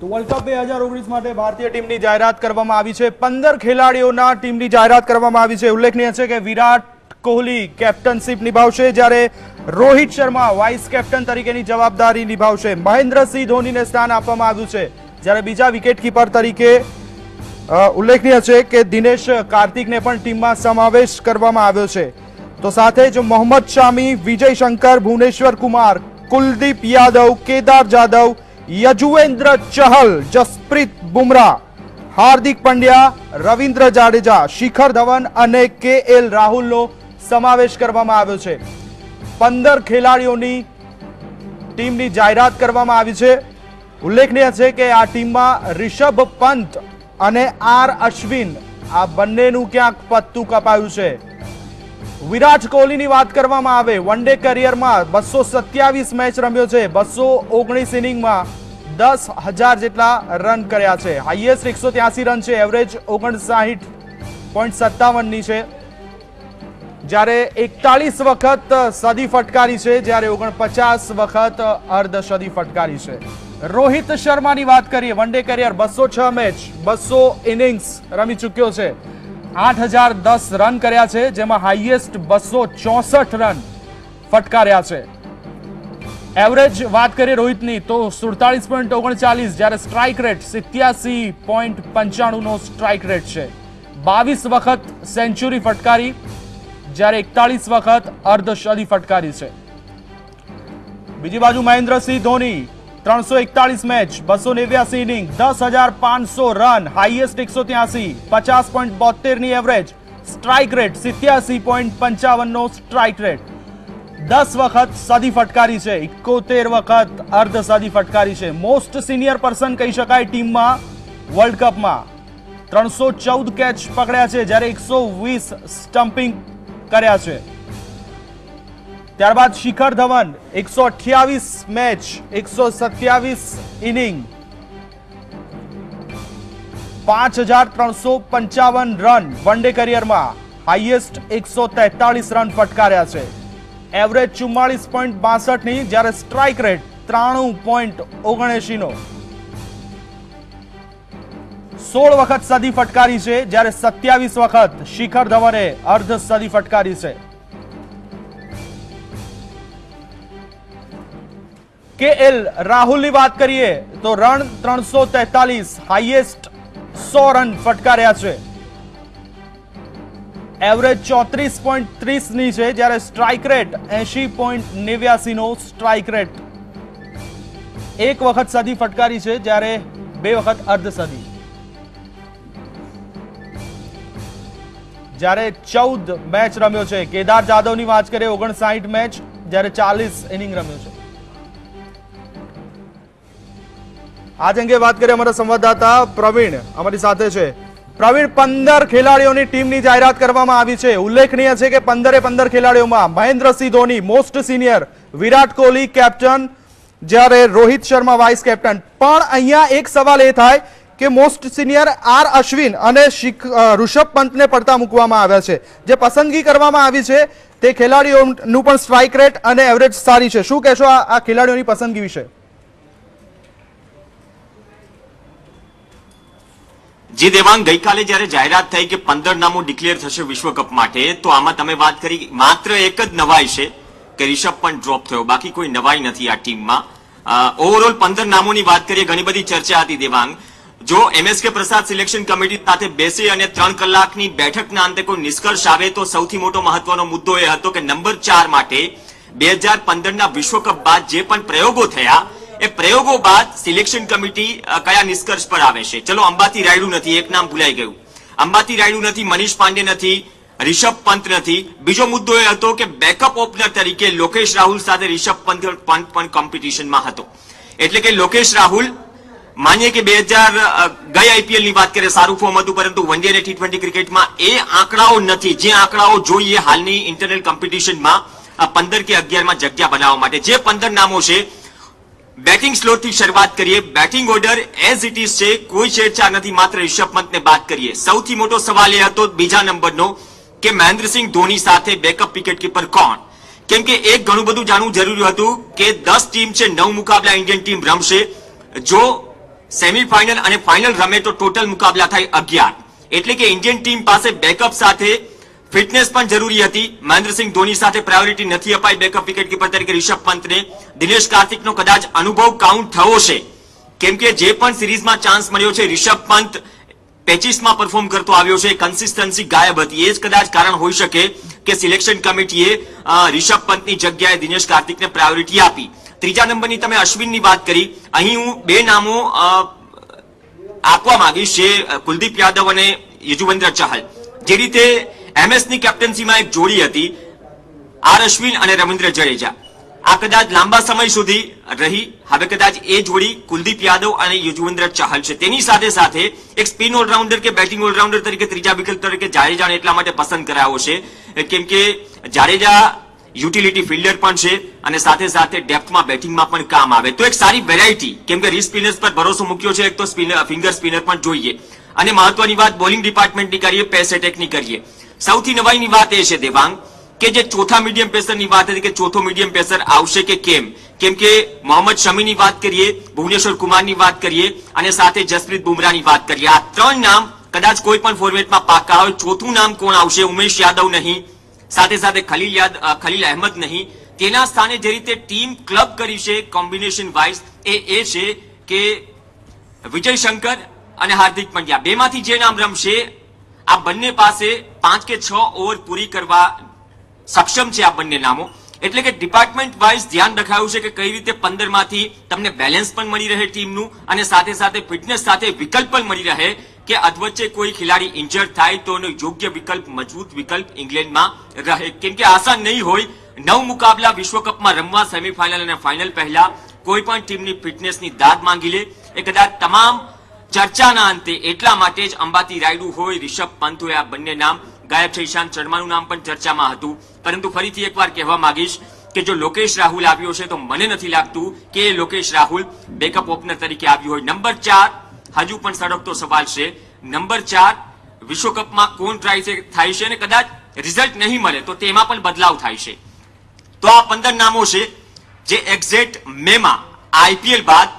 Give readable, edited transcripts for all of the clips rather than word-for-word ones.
તો world cup 2019 માટે ભારતીય ટીમની જાહેરાત કરવામાં આવી છે। 15 ખેલાડીઓના ટીમની જાહેરાત કરવામાં આવી છે। ઉલ્લેખનીય છે કે વિરાટ કોહલી કેપ્ટનશીપ નિભાવશે, જ્યારે રોહિત શર્મા વાઇસ કેપ્ટન તરીકેની જવાબદારી નિભાવશે। મહેન્દ્રસિંહ ધોનીને સ્થાન આપવામાં આવ્યું છે, જ્યારે બીજા વિકેટકીપર તરીકે ઉલ્લેખનીય છે કે દિનેશ કાર્તિકને પણ ટીમમાં સમાવેશ કરવામાં આવ્યો છે। તો સાથે જ મોહમ્મદ શામી, વિજય શંકર, ભુવનેશ્વર કુમાર, कुलदीप यादव, केदार जाधव, यजुवेंद्र चहल, जसप्रीत बुमराह, हार्दिक पंड्या, रविंद्र जाडेजा, शिखर धवन અને KL રાહુલનો સમાવેશ કરવામાં આવ્યો છે। 15 ખેલાડીઓની ટીમની જાહેરાત કરવામાં આવી છે। ઉલ્લેખનીય છે કે આ ટીમમાં રિષભ પંત અને આર અશ્વિન આ બંનેનું ક્યાંક પત્તું કપાયું છે। વિરાટ કોહલીની વાત કરવામાં આવે, વન ડે કરિયરમાં 227 મેચ રમ્યો છે, 219 ઇનિંગમાં 10,000 જેટલા રન કર્યા છે। હાઈએસ્ટ 183 રન છે, એવરેજ 59.57 ની છે, જ્યારે 41 વખત સદી ફટકારી છે, જ્યારે 49 વખત અર્ધ સદી ફટકારી છે। રોહિત શર્માની વાત કરીએ, one day career 206 match, 200 innings રમી ચૂક્યો છે, 8,010 રન કર્યા છે, જેમાં હાઈએસ્ટ 264 રન ફટકાર્યા છે। એવરેજ વાત કરીએ રોહિતની તો 47.39, જ્યારે સ્ટ્રાઇક રેટ 87.95 નો સ્ટ્રાઇક રેટ છે। 22 વખત સેન્ચુરી ફટકારી, જ્યારે 41 વખત અર્ધશદી ફટકારી છે। બીજી બાજુ Mahendra Singh Dhoni 341 match, 289 inning, 10,500 run, highest 183, 50.72 ની એવરેજ, સ્ટ્રાઇક રેટ 87.55 નો સ્ટ્રાઇક રેટ, 10 વખત સદી ફટકારી છે, 71 વખત અર્ધ સદી ફટકારી છે। મોસ્ટ સિનિયર પર્સન કહી શકાય ટીમમાં વર્લ્ડ કપમાં। 314 કેચ પકડ્યા છે, જ્યારે 120 સ્ટમ્પિંગ કર્યા છે। ત્યારબાદ Shikhar Dhawan 128 match, 127 inning, 5,355 run one day કરિયરમાં, હાઈએસ્ટ 143 રન ફટકાર્યા છે, એવરેજ 44.62 ની, જ્યારે સ્ટ્રાઇક રેટ 93.79 નો। 16 વખત સદી ફટકારી છે, જ્યારે 27 વખત શિખર ધવને અર્ધ સદી ફટકારી છે। KL રાહુલની વાત કરીએ તો રન 343, હાઈએસ્ટ 100 રન ફટકાર્યા છે, એવરેજ 34.30 ની છે, જ્યારે સ્ટ્રાઇક રેટ 80.89 નો સ્ટ્રાઇક રેટ। એક વખત સદી ફટકારી છે, જ્યારે 2 વખત અર્ધ સદી। જ્યારે 14 મેચ રમ્યો છે। કેદાર જાધવની વાત કરીએ 59 મેચ, જ્યારે 40 ઇનિંગ રમ્યો છે। આજ અંગે વાત કરીએ અમારા સંવાદદાતા પ્રવીણ અમારી સાથે છે। પ્રવીણ, 15 ખેલાડીઓની ટીમની જાહેરાત કરવામાં આવી છે। ઉલ્લેખનીય છે કે 15 ખેલાડીઓમાં Mahendra Singh Dhoni most senior, Virat Kohli captain, જ્યારે રોહિત શર્મા વાઇસ કેપ્ટન। પણ અહીંયા એક સવાલ એ થાય કે મોસ્ટ સિનિયર આર અશ્વિન અને ઋષભ પંતને પડતા મૂકવામાં આવ્યા છે। જે પસંદગી કરવામાં આવી છે તે ખેલાડીઓનું પણ સ્ટ્રાઇક રેટ અને એવરેજ સારી છે। શું કહેશો આ ખેલાડીઓની પસંદગી વિશે? જી દેવાંગ, ગઈકાલે જ્યારે જાહેરાત થઈ કે 15 નામો ડિક્લેર થશે વિશ્વકપ માટે, તો આમાં તમે વાત કરી માત્ર એક જ નવાઈ છે કે રિષભ પંત ડ્રોપ થયો, બાકી કોઈ નવાઈ નથી આ ટીમમાં। ઓવરઓલ 15 નામોની વાત કરીએ, ઘણી બધી ચર્ચા હતી દેવાંગ। જો MSK પ્રસાદ સિલેક્શન કમિટી સાથે બેસે અને 3 કલાકની બેઠકના અંતે કોઈ નિષ્કર્ષ આવે તો સૌથી મોટો મહત્વનો મુદ્દો એ હતો કે નંબર 4 માટે 2015ના વિશ્વકપ બાદ જે પણ પ્રયોગો થયા એ પ્રયોગો બાદ સિલેક્શન કમિટી કયા નિષ્કર્ષ પર આવે છે। ચલો, અંબાતી રાયડુ નથી, એક નામ ભૂલાઈ ગયું, અંબાતી રાયડુ નથી, મનીષ પાંડે નથી, રિષભ પંત નથી। બીજો મુદ્દો એ હતો કે બેકઅપ ઓપનર તરીકે લોકેશ રાહુલ સાથે રિષભ પંત પણ કોમ્પિટિશનમાં હતો। એટલે કે લોકેશ રાહુલ, માનીએ કે 2000 ગઈ IPL ની વાત કરીએ સારું ફોર્મ હતું, પરંતુ વન ડે અને T20 ક્રિકેટમાં એ આંકડાઓ નથી જે આંકડાઓ જોઈએ હાલની ઇન્ટરનલ કોમ્પિટિશનમાં 15 કે 11માં જગ્યા બનાવવા માટે। જે 15 નામો છે, બેટિંગ સ્લોટથી શરૂઆત કરીએ। Batting order as it is છે, કોઈ છેડછાડ નથી, માત્ર રિષભ પંતને બાદ કરીએ। સૌથી મોટો સવાલ એ હતો બીજા નંબરનો કે મહેન્દ્રસિંહ ધોની સાથે બેકઅપ વિકેટકીપર કોણ? કેમ કે એક ઘણું બધું જાણવું જરૂરી હતું કે 10 ટીમ છે, 9 મુકાબલા ઇન્ડિયન ટીમ રમશે। જો સેમીફાઇનલ અને ફાઇનલ રમે તો ટોટલ મુકાબલા થાય 11. એટલે કે ઇન્ડિયન ટીમ પાસે બેકઅપ સાથે ફિટનેસ પણ જરૂરી હતી. મહેન્દ્રસિંહ ધોની સાથે પ્રાયોરિટી નથી અપાઈ બેકઅપ વિકેટકીપર તરીકે રિષભ પંતને. દિનેશ કાર્તિકનો કદાચ અનુભવ કાઉન્ટ થયો છે, કેમ કે જે પણ સિરીઝમાં ચાન્સ મળ્યો છે રિષભ પંત પેચીસમાં પરફોર્મ કરતો આવ્યો છે, કન્સિસ્ટન્સી ગાયબ હતી. એ જ કદાચ કારણ હોઈ શકે કે સિલેક્શન કમિટીએ રિષભ પંતની જગ્યાએ દિનેશ કાર્તિકને પ્રાયોરિટી આપી. ત્રીજા નંબરની તમે અશ્વિનની વાત કરી. અહીં હું બે નામો આપવા માંગીશ, જે કુલદીપ યાદવ અને યજુવેન્દ્ર ચહલ. જે રીતે MS ની કેપ્ટન્સીમાં એક જોડી હતી, આર અશ્વિન અને રવિન્દ્ર જડેજા, આ કદાચ લાંબા સમય સુધી રહી. હવે કદાચ એ જોડી કુલદીપ યાદવ અને યજુવેન્દ્ર ચહલ છે. તેની સાથે સાથે એક સ્પિન ઓલરાઉન્ડર કે બેટિંગ ઓલરાઉન્ડર તરીકે ત્રીજા વિકલ્પ તરીકે જાડેજાને એટલા માટે પસંદ કરાયો છે કેમ કે જાડેજા યુટિલિટી ફિલ્ડર પણ છે અને સાથે સાથે ડેપ્થમાં બેટિંગમાં પણ કામ આવે. તો એક સારી વેરાયટી, કેમ કે રિસ્ક સ્પિનર્સ પર ભરોસો મૂક્યો છે, એક તો ફિંગર સ્પિનર પણ જોઈએ. અને મહત્વની વાત બોલિંગ ડિપાર્ટમેન્ટની કરીએ, પેસ એટેકની કરીએ. સૌથી નવાઈની વાત એ છે દેવાંગ કે જે ચોથા મીડિયમ પેસરની વાત હતી કે ચોથો મીડિયમ પેસર આવશે કે કેમ કે મોહમ્મદ શમીની વાત કરીએ, ભુવનેશ્વર કુમારની વાત કરીએ અને સાથે જસપ્રીત બુમરાહની વાત કરીએ. આ ત્રણ નામ કદાચ કોઈ પણ ફોર્મેટમાં પાકા હોય. ચોથું નામ કોણ આવશે? ઉમેશ યાદવ નહીં, સાથે સાથે ખલીલ અહેમદ નહીં. તેના સ્થાને જે રીતે ટીમ ક્લબ કરી છે કોમ્બિનેશન વાઇઝ એ છે કે વિજય શંકર અને હાર્દિક પંડ્યા, બેમાંથી જે નામ રમશે આ બંને પાસે 5 કે 6 ઓવર પૂરી કરવા સક્ષમ છે આ બંને નામો. એટલે કે ડિપાર્ટમેન્ટ વાઇઝ ધ્યાન રખાયું છે કે કઈ રીતે 15 માંથી તમને બેલેન્સ પણ મળી રહે ટીમનું અને સાથે સાથે ફિટનેસ સાથે વિકલ્પ પણ મળી રહે કે અધવચ્ચે કોઈ ખેલાડી ઇન્જર્ડ થાય તો એનો યોગ્ય વિકલ્પ, મજબૂત વિકલ્પ ઇંગ્લેન્ડમાં રહે. કેમ કે આસાન નહીં હોય 9 મુકાબલા વિશ્વકપમાં રમવા, સેમીફાઇનલ અને ફાઇનલ પહેલા કોઈ પણ ટીમની ફિટનેસની દાદ માંગી લે. એ કદાચ તમામ ચર્ચાના અંતે એટલા માટે જ અંબાતી રાયડુ હોય, રિષભ પંત હોય, આ બંને નામ ગાયબ છે. ઈશાંત શર્માનું નામ પણ ચર્ચામાં હતું, પરંતુ ફરીથી એકવાર કહેવા માંગીશ કે જો લોકેશ રાહુલ આવ્યો છે તો મને નથી લાગતું કે લોકેશ રાહુલ બેકઅપ ઓપનર તરીકે આવ્યો હોય. નંબર 4 હજુ પણ સળગતો સવાલ છે. નંબર 4 વિશ્વકપમાં કોણ ટ્રાય થાય છે અને કદાચ રિઝલ્ટ નહીં મળે તો તેમાં પણ બદલાવ થાય છે. તો આ 15 નામો છે જે એક્ઝેક્ટ મેમાં IPL બાદ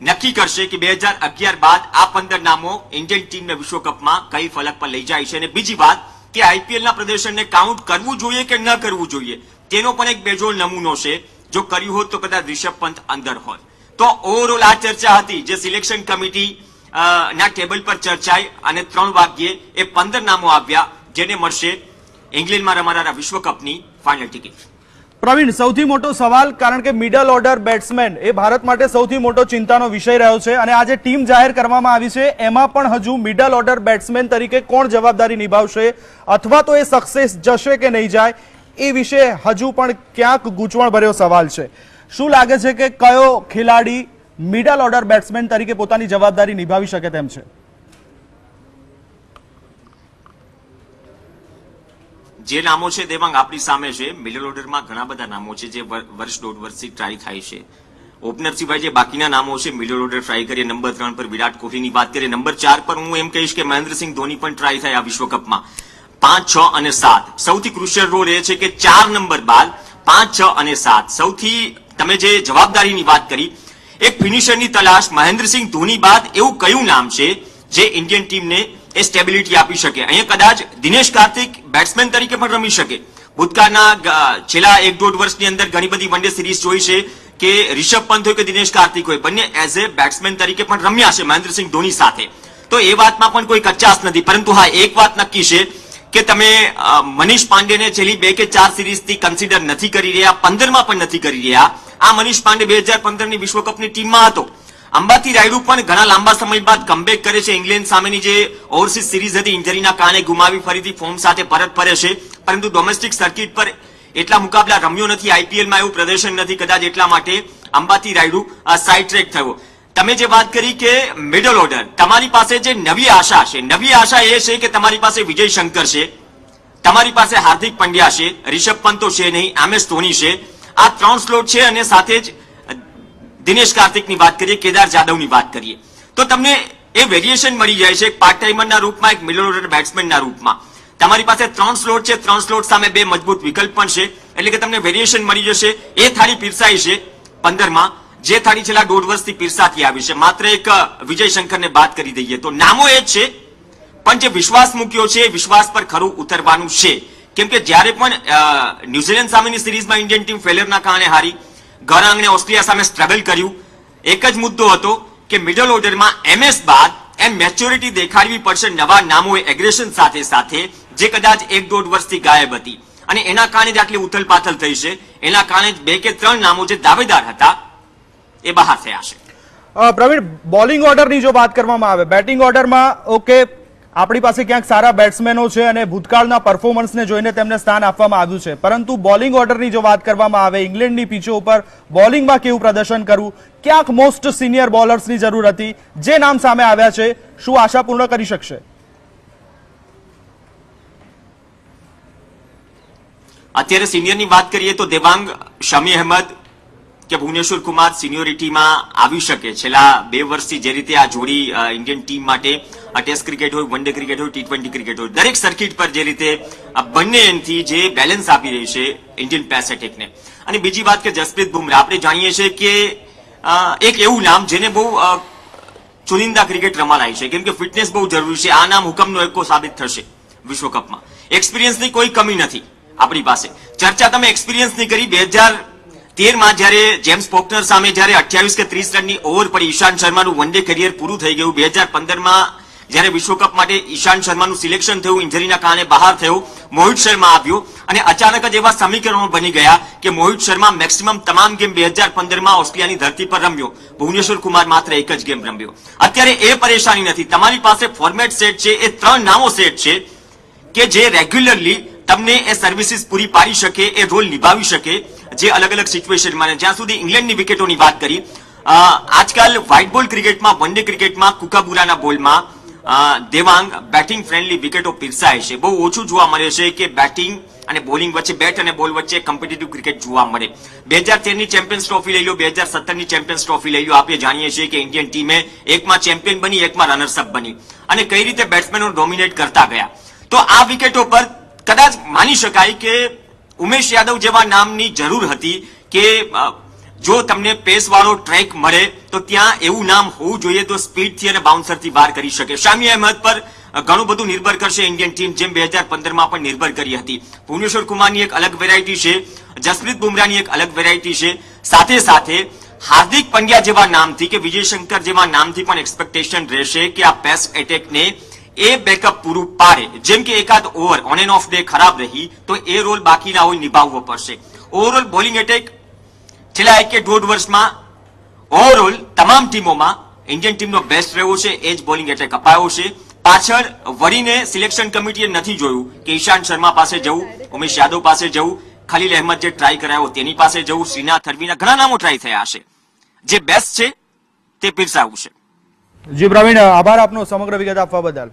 નક્કી કરશે કે 2011 બાદ આ 15 નામો ઇન્ડિયન ટીમને વિશ્વકપમાં કઈ ફલક પર લઈ જાય છે. અને બીજી વાત કે IPL ના પ્રદર્શનને કાઉન્ટ કરવું જોઈએ કે ન કરવું જોઈએ તેનો પણ એક બેજોડ નમૂનો છે. જો કર્યું હોત તો કદાચ રિષભ પંત અંદર હોત. તો ઓવરઓલ આ ચર્ચા હતી જે સિલેક્શન કમિટી ના ટેબલ પર ચર્ચાઈ અને 3 વાગ્યે એ 15 નામો આવ્યા જેને મળશે ઇંગ્લેન્ડમાં રમાનારા વિશ્વકપની ફાઇનલ ટિકિટ. પ્રવીણ, સૌથી મોટો સવાલ, કારણ કે મિડલ ઓર્ડર બેટ્સમેન એ ભારત માટે સૌથી મોટો ચિંતાનો વિષય રહ્યો છે અને આજે ટીમ જાહેર કરવામાં આવી છે એમાં પણ હજુ મિડલ ઓર્ડર બેટ્સમેન તરીકે કોણ જવાબદારી નિભાવશે અથવા તો એ સક્સેસ જશે કે નહીં જાય એ વિશે હજુ પણ ક્યાંક ગૂંચવણ ભર્યો સવાલ છે. શું લાગે છે કે કયો ખેલાડી મિડલ ઓર્ડર બેટ્સમેન તરીકે પોતાની જવાબદારી નિભાવી શકે તેમ છે? જે નામો છે દેવાંગ આપણી સામે છે. મિડલ ઓર્ડરમાં ઘણા બધા નામો છે જે વર્ષ 1.5 વર્ષથી ટ્રાય થાય છે. ઓપનર સિવાય જે બાકીના નામો છે મિડલ ઓર્ડર ટ્રાય કરીએ. નંબર 3 પર વિરાટ કોહલીની વાત કરીએ. નંબર 4 પર હું એમ કહીશ કે મહેન્દ્રસિંહ ધોની પણ ટ્રાય થાય આ વિશ્વકપમાં. 5, 6 અને 7 સૌથી ક્રુશિયલ રોલ એ છે કે 4 નંબર બાદ 5, 6 અને 7 સૌથી તમે જે જવાબદારીની વાત કરી, એક ફિનિશરની તલાશ. મહેન્દ્રસિંહ ધોની બાદ એવું કયું નામ છે જે ઇન્ડિયન ટીમને એ સ્ટેબિલિટી આપી શકે? અહીંયા કદાચ દિનેશ કાર્તિક બેટ્સમેન તરીકે પણ રમી શકે. ભૂતકાળના છેલ્લા 1.5 વર્ષની અંદર ઘણી બધી વનડે સિરીઝ જોઈ છે કે રિષભ પંત હોય કે દિનેશ કાર્તિક હોય, બંને એઝ એ બેટ્સમેન તરીકે પણ રમ્યા છે મહેન્દ્રસિંહ ધોની સાથે. તો એ વાતમાં પણ કોઈ કચાશ નથી. પરંતુ હા, એક વાત નક્કી છે કે તમે મનીષ પાંડેને છેલ્લી 2 કે 4 સિરીઝથી કન્સિડર નથી કરી રહ્યા, 15માં પણ નથી કરી રહ્યા. આ મનીષ પાંડે 2015ની વિશ્વકપની ટીમમાં હતો. અંબાતી રાયડુ પણ ઘણા લાંબા સમય બાદ કમબેક કરે છે. ઇંગ્લેન્ડ સામેની જે ઓવરસીઝ સિરીઝ હતી ઇન્જરીના કારણે ગુમાવી ફરીથી ફોર્મ સાથે પરત ફરે છે, પરંતુ ડોમેસ્ટિક સર્કિટ પર એટલા મુકાબલા રમ્યો નથી. IPLમાં એવું પ્રદર્શન નથી, કદાચ એટલા માટે અંબાતી રાયડુ સાઇડ ટ્રેક થયો. તમે જે વાત કરી કે મિડલ ઓર્ડર, તમારી પાસે જે નવી આશા છે, નવી આશા એ છે કે તમારી પાસે વિજય શંકર છે, તમારી પાસે હાર્દિક પંડ્યા છે, રિષભ પંત તો છે નહીં, MS ધોની છે. આ 3 સ્લોટ છે અને સાથે જ દિનેશ કાર્તિકની વાત કરીએ, કેદાર જાદવની વાત કરીએ તો તમને એ વેરિએશન મળી જાય છે. એક પાર્ટ ટાઈમરના રૂપમાં, એક મિડલ ઓર્ડર બેટ્સમેનના રૂપમાં તમારી પાસે 3 સ્લોટ છે. 3 સ્લોટ સામે 2 મજબૂત વિકલ્પ પણ છે, એટલે કે તમને વેરિએશન મળી જશે. એ થાળી પીરસાઈ છે 15માં. જે થાળી છેલ્લા 1.5 વર્ષથી પીરસાતી આવી છે. માત્ર એક વિજય શંકરને બાદ કરી દઈએ તો નામો એ જ છે, પણ જે વિશ્વાસ મૂક્યો છે એ વિશ્વાસ પર ખરું ઉતરવાનું છે. કેમ કે જ્યારે પણ ન્યુઝીલેન્ડ સામેની સિરીઝમાં ઇન્ડિયન ટીમ ફેલિયરના કારણે હારી, ઘર આંગણે ઓસ્ટ્રેલિયા સામે સ્ટ્રગલ કર્યું, એક જ મુદ્દો હતો કે મિડલ ઓર્ડરમાં MS બાદ એમ મેચ્યોરિટી દેખાડવી પડશે નવા નામોએ એગ્રેશન સાથે સાથે, જે કદાચ 1-1.5 વર્ષથી ગાયબ હતી. અને એના કારણે જ આટલી ઉથલપાથલ થઈ છે. એના કારણે જ 2 કે 3 નામો જે દાવેદાર હતા એ બહાર થયા છે. પ્રવીણ, બોલિંગ ઓર્ડરની જો વાત કરવામાં આવે, બેટિંગ ઓર્ડરમાં ઓકે, આપણી પાસે ક્યાંક સારા બેટ્સમેનો છે અને ભૂતકાળના પરફોર્મન્સને જોઈને તેમને સ્થાન આપવામાં આવ્યું છે, પરંતુ બોલિંગ ઓર્ડરની જો વાત કરવામાં આવે, ઇંગ્લેન્ડની પીચો ઉપર બોલિંગમાં કેવું પ્રદર્શન કરવું, ક્યાંક મોસ્ટ સિનિયર બોલર્સની જરૂર હતી. જે નામ સામે આવ્યા છે, શું આશા પૂર્ણ કરી શકશે? અત્યારે સિનિયરની વાત કરીએ તો દેવાંગ, શમી અહેમદ કે ભુવનેશ્વર કુમાર સિનિયોરિટીમાં આવી શકે. છેલ્લા 2 વર્ષથી જે રીતે આ જોડી ઇન્ડિયન ટીમ માટે ટેસ્ટ ક્રિકેટ હોય, વન ડે ક્રિકેટ હોય, T20 ક્રિકેટ હોય, દરેક સર્કિટ પર જે રીતે આ બંને એન્ડથી જે બેલેન્સ આપી રહી છે ઇન્ડિયન પેસ એટેકને. અને બીજી વાત કે જસપ્રીત બુમરાહ, આપણે જાણીએ છીએ કે એક એવું નામ જેને બહુ ચુનિંદા ક્રિકેટ રમાડાય છે, કેમ કે ફિટનેસ બહુ જરૂરી છે. આ નામ હુકમનો એકો સાબિત થશે વિશ્વકપમાં. એક્સપિરિયન્સની કોઈ કમી નથી આપણી પાસે. ચર્ચા તમે એક્સપિરિયન્સની કરી. 2013માં જ્યારે જેમ્સ પોકનર સામે જ્યારે 28 કે 30 રનની ઓવર પડી, ઈશાંત શર્માનું વન ડે કરિયર પૂરું થઈ ગયું. 2015માં જ્યારે વિશ્વકપ માટે ઈશાંત શર્માનું સિલેક્શન થયું, ઇન્જરીના કારણે બહાર થયું, મોહિત શર્મા આવ્યો અને અચાનક જ એવા સમીકરણો બની ગયા કે મોહિત શર્મા મેક્સિમમ તમામ ગેમ 2015માં ઓસ્ટ્રેલિયાની ધરતી પર રમ્યો. ભુવનેશ્વર કુમાર માત્ર એક જ ગેમ રમ્યો. અત્યારે એ પરેશાની નથી. તમારી પાસે ફોર્મેટ સેટ છે, એ 3 નામો સેટ છે કે જે રેગ્યુલરલી તમને એ સર્વિસીસ પૂરી પાડી શકે, એ રોલ નિભાવી શકે, જે અલગ અલગ સિચ્યુએશનમાં. જ્યાં સુધી ઇંગ્લેન્ડની વિકેટોની વાત કરી, આજકાલ વ્હાઇટ બોલ ક્રિકેટમાં, વન ડે ક્રિકેટમાં કુકાબુરાના બોલમાં દેવાંગ બેટિંગ ફ્રેન્ડલી વિકેટો પીરસાય છે. બહુ ઓછું જોવા મળે છે કે બેટિંગ અને બોલિંગ વચ્ચે, બેટ અને બોલ વચ્ચે કોમ્પિટિટિવ ક્રિકેટ જોવા મળે. 2013ની ચેમ્પિયન્સ ટ્રોફી લઈ લો, 2017ની ચેમ્પિયન્સ ટ્રોફી લઈ લો, આપણે જાણીએ છીએ કે ઇન્ડિયન ટીમે એકમાં ચેમ્પિયન બની, એકમાં રનર્સઅપ બની અને કઈ રીતે બેટ્સમેનો ડોમિનેટ કરતા ગયા. તો આ વિકેટો પર કદાચ માની શકાય કે ઉમેશ યાદવ જેવા નામની જરૂર હતી કે જો તમને પેસવાળો ટ્રેક મળે તો ત્યાં એવું નામ હોવું જોઈએ તો સ્પીડથી અને બાઉન્સરથી બહાર કરી શકે. શામી અહેમદ પર ઘણું બધું નિર્ભર કરશે ઇન્ડિયન ટીમ, જેમ 2015માં પણ નિર્ભર કરી હતી. ભુવનેશ્વર કુમારની એક અલગ વેરાયટી છે, જસપ્રીત બુમરાહની એક અલગ વેરાયટી છે. સાથે સાથે હાર્દિક પંડ્યા જેવા નામથી કે વિજય શંકર જેવા નામથી પણ એક્સપેક્ટેશન રહેશે કે આ પેસ એટેકને એ બેકઅપ પૂરું પાડે. જેમ કે એકાદ over on end of day ખરાબ રહી તો એ રોલ બાકીના હોય નિભાવવો પડશે. ઓવરઓલ બોલિંગ એટેક છેલ્લા 1 કે 1.5 વર્ષમાં ઓવરઓલ તમામ ટીમોમાં ઇન્ડિયન ટીમનો બેસ્ટ રહ્યો છે. એ જ બોલિંગ એટેક અપાયો છે. પાછળ વળીને સિલેક્શન કમિટીએ નથી જોયું કે ઈશાંત શર્મા પાસે જવું, ઉમેશ યાદવ પાસે જવું, ખલીલ અહેમદ જે ટ્રાય કરાયો તેની પાસે જવું, શ્રીનાથ હરવીના ઘણા નામો ટ્રાય થયા હશે. જે બેસ્ટ છે તે પીરસાવું છે. જી પ્રવીણ, આભાર આપનો સમગ્ર વિગત આપવા બદલ.